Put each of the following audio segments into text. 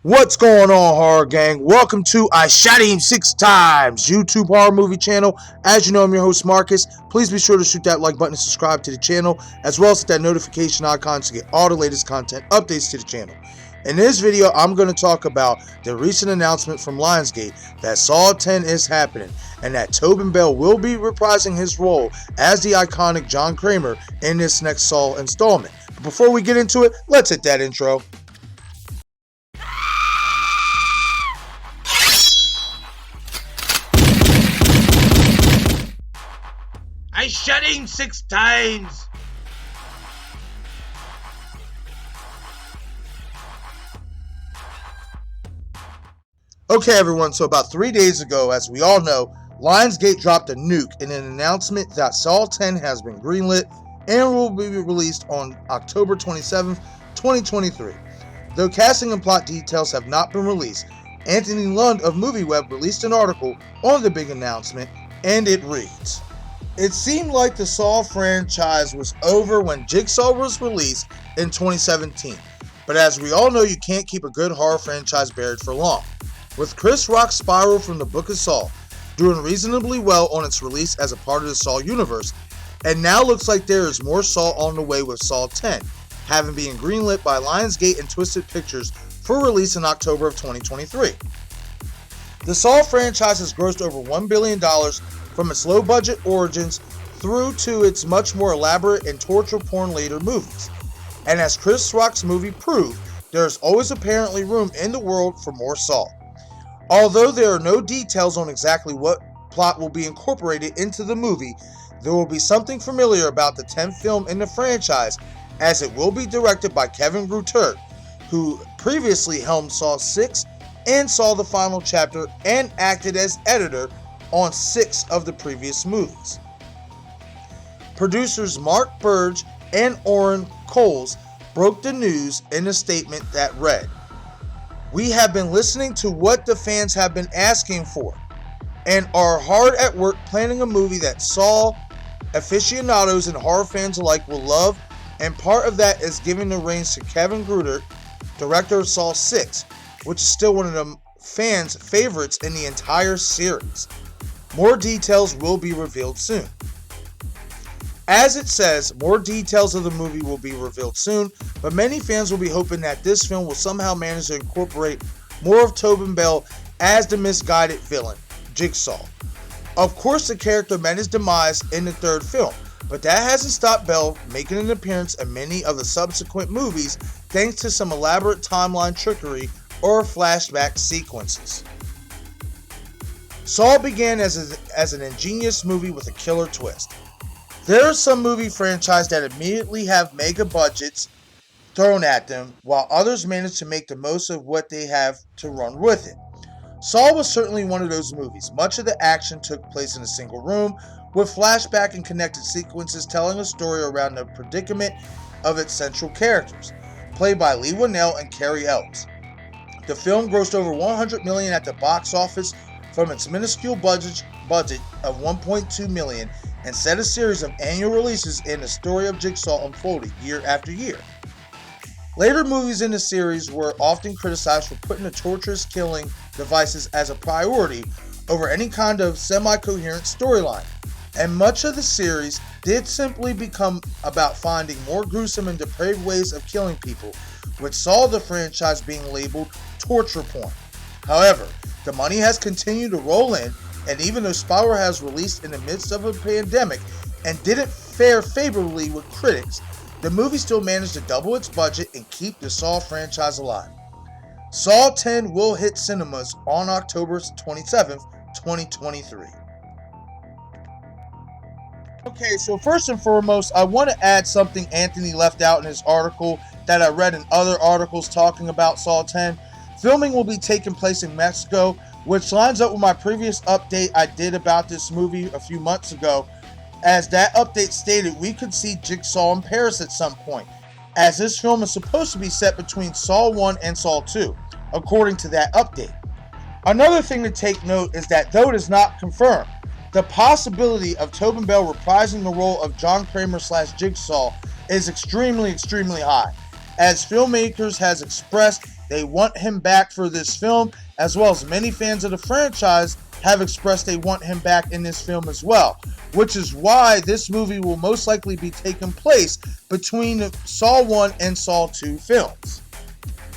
What's going on, horror gang? Welcome to I Shot Him 6 Times YouTube horror movie channel. As you know, I'm your host Marcus. Please be sure to shoot that like button and subscribe to the channel, as well as hit that notification icon to get all the latest content updates to the channel. In this video, I'm going to talk about the recent announcement from Lionsgate that Saw 10 is happening, and that TobinBell will be reprising his role as the iconic JohnKramer in this next Saw installment. But before we get into it, let's hit that intro. I shot him 6 times. Okay, everyone, so about 3 days ago, as we all know, Lionsgate dropped a nuke in an announcement that Saw 10 has been greenlit and will be released on October 27th, 2023. Though casting and plot details have not been released, Anthony Lund of MovieWeb released an article on the big announcement, and it reads: "It seemed like the Saw franchise was over when Jigsaw was released in 2017, but as we all know, you can't keep a good horror franchise buried for long. With Chris Rock's Spiral from the Book of Saw doing reasonably well on its release as a part of the Saw universe, and now looks like there is more Saw on the way with Saw 10, having been greenlit by Lionsgate and Twisted Pictures for release in October of 2023. The Saw franchise has grossed over $1 billion from its low-budget origins through to its much more elaborate and torture porn later movies. And as Chris Rock's movie proved, there is always apparently room in the world for more Saw. Although there are no details on exactly what plot will be incorporated into the movie, there will be something familiar about the 10th film in the franchise, as it will be directed by Kevin Greutert, who previously helmed Saw 6 and Saw the Final Chapter and acted as editor on 6 of the previous movies. Producers Mark Burge and Orrin Coles broke the news in a statement that read, "We have been listening to what the fans have been asking for and are hard at work planning a movie that Saw aficionados and horror fans alike will love, and part of that is giving the reins to Kevin Greutert, director of Saw 6, which is still one of the fans' favorites in the entire series. More details will be revealed soon." As it says, more details of the movie will be revealed soon, but many fans will be hoping that this film will somehow manage to incorporate more of TobinBell as the misguided villain, Jigsaw. Of course, the character met his demise in the third film, but that hasn't stopped Bell making an appearance in many of the subsequent movies thanks to some elaborate timeline trickery or flashback sequences. Saw began as an ingenious movie with a killer twist. There are some movie franchises that immediately have mega budgets thrown at them, while others manage to make the most of what they have to run with it. Saw was certainly one of those movies. Much of the action took place in a single room, with flashback and connected sequences telling a story around the predicament of its central characters, played by Leigh Whannell and Cary Elwes. The film grossed over $100 million at the box office from its minuscule budget of $1.2 million, and set a series of annual releases in the story of Jigsaw unfolded year after year. Later movies in the series were often criticized for putting the torturous killing devices as a priority over any kind of semi-coherent storyline, and much of the series did simply become about finding more gruesome and depraved ways of killing people, with Saw the franchise being labeled torture porn. However, the money has continued to roll in, and even though Spiral has released in the midst of a pandemic and didn't fare favorably with critics, the movie still managed to double its budget and keep the Saw franchise alive. Saw 10 will hit cinemas on October 27th, 2023. Okay, so first and foremost, I want to add something Anthony left out in his article that I read in other articles talking about Saw 10. Filming will be taking place in Mexico, which lines up with my previous update I did about this movie a few months ago. As that update stated, we could see Jigsaw in Paris at some point, as this film is supposed to be set between Saw 1 and Saw 2, according to that update. Another thing to take note is that though it is not confirmed, the possibility of TobinBell reprising the role of JohnKramer / Jigsaw is extremely high, as filmmakers has expressed They want him back for this film, as well as many fans of the franchise have expressed they want him back in this film as well, which is why this movie will most likely be taking place between the Saw 1 and Saw 2 films.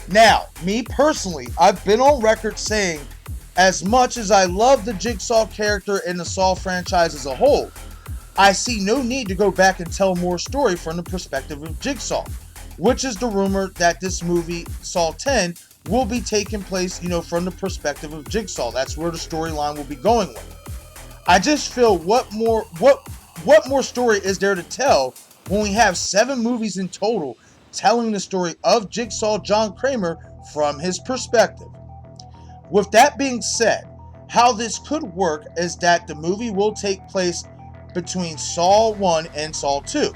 Now, me personally, I've been on record saying, as much as I love the Jigsaw character in the Saw franchise as a whole, I see no need to go back and tell more story from the perspective of Jigsaw, which is the rumor that this movie, Saw 10, will be taking place, from the perspective of Jigsaw. That's where the storyline will be going with. I just feel what more story is there to tell when we have 7 movies in total telling the story of Jigsaw JohnKramer from his perspective. With that being said, how this could work is that the movie will take place between Saw 1 and Saw 2,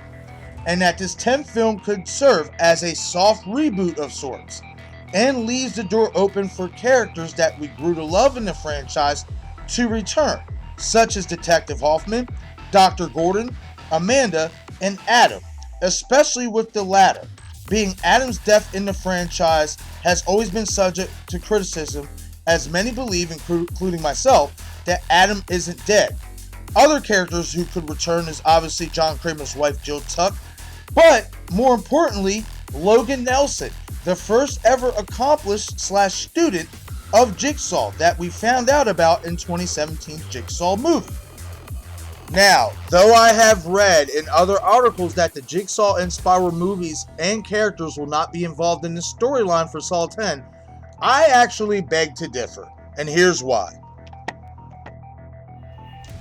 and that this 10th film could serve as a soft reboot of sorts, and leaves the door open for characters that we grew to love in the franchise to return, such as Detective Hoffman, Dr. Gordon, Amanda, and Adam, especially with the latter, being Adam's death in the franchise has always been subject to criticism, as many believe, including myself, that Adam isn't dead. Other characters who could return is obviously JohnKramer's wife Jill Tuck, but more importantly, Logan Nelson, the first ever accomplice/student of Jigsaw that we found out about in 2017's Jigsaw movie. Now, though I have read in other articles that the Jigsaw and Spiral movies and characters will not be involved in the storyline for Saw 10, I actually beg to differ, and here's why.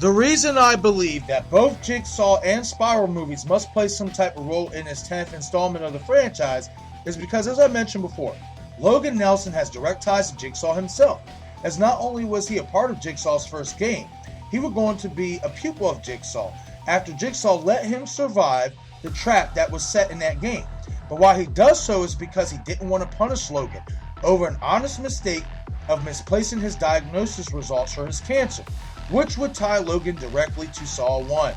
The reason I believe that both Jigsaw and Spiral movies must play some type of role in this 10th installment of the franchise is because, as I mentioned before, Logan Nelson has direct ties to Jigsaw himself, as not only was he a part of Jigsaw's first game, he was going to be a pupil of Jigsaw after Jigsaw let him survive the trap that was set in that game. But why he does so is because he didn't want to punish Logan over an honest mistake of misplacing his diagnosis results for his cancer, which would tie Logan directly to Saw 1.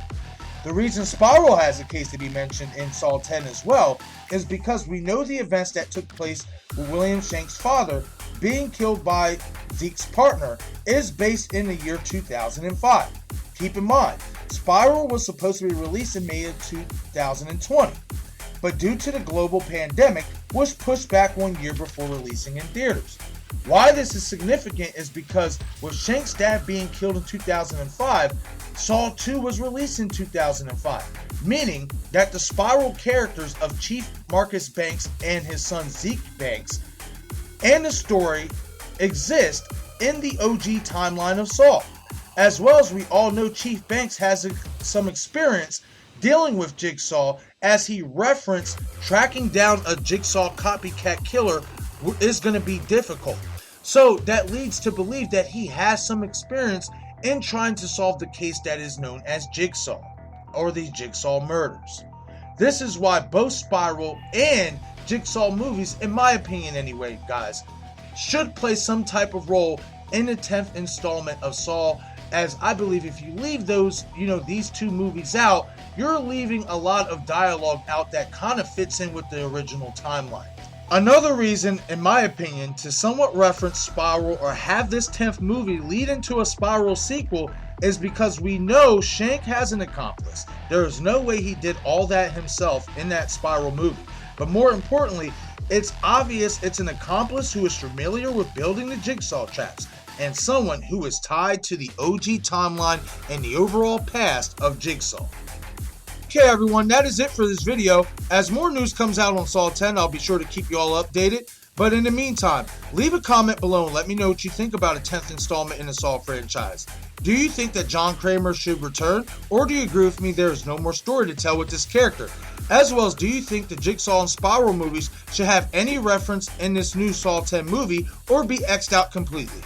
The reason Spiral has a case to be mentioned in Saw 10 as well is because we know the events that took place with William Shank's father being killed by Zeke's partner is based in the year 2005. Keep in mind, Spiral was supposed to be released in May of 2020, but due to the global pandemic, was pushed back 1 year before releasing in theaters. Why this is significant is because with Shank's dad being killed in 2005, Saw 2 was released in 2005, meaning that the Spiral characters of Chief Marcus Banks and his son Zeke Banks and the story exist in the OG timeline of Saw. As well as we all know, Chief Banks has some experience dealing with Jigsaw, as he referenced tracking down a Jigsaw copycat killer is going to be difficult. So that leads to believe that he has some experience in trying to solve the case that is known as Jigsaw, or the Jigsaw murders. This is why both Spiral and Jigsaw movies, in my opinion anyway, guys, should play some type of role in the 10th installment of Saw, as I believe if you leave those, these two movies out, you're leaving a lot of dialogue out that kind of fits in with the original timeline. Another reason, in my opinion, to somewhat reference Spiral or have this 10th movie lead into a Spiral sequel is because we know Shank has an accomplice. There is no way he did all that himself in that Spiral movie. But more importantly, it's obvious it's an accomplice who is familiar with building the Jigsaw traps, and someone who is tied to the OG timeline and the overall past of Jigsaw. Okay everyone, that is it for this video. As more news comes out on Saw 10, I'll be sure to keep you all updated. But in the meantime, leave a comment below and let me know what you think about a 10th installment in the Saw franchise. Do you think that JohnKramer should return, or do you agree with me there is no more story to tell with this character? As well as, do you think the Jigsaw and Spiral movies should have any reference in this new Saw 10 movie, or be X'd out completely?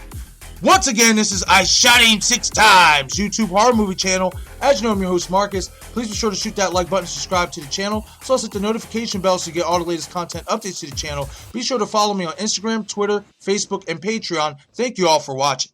Once again, this is I Shot Him 6 Times, YouTube horror movie channel. As you know, I'm your host, Marcus. Please be sure to shoot that like button, subscribe to the channel. So also hit the notification bell so you get all the latest content updates to the channel. Be sure to follow me on Instagram, Twitter, Facebook, and Patreon. Thank you all for watching.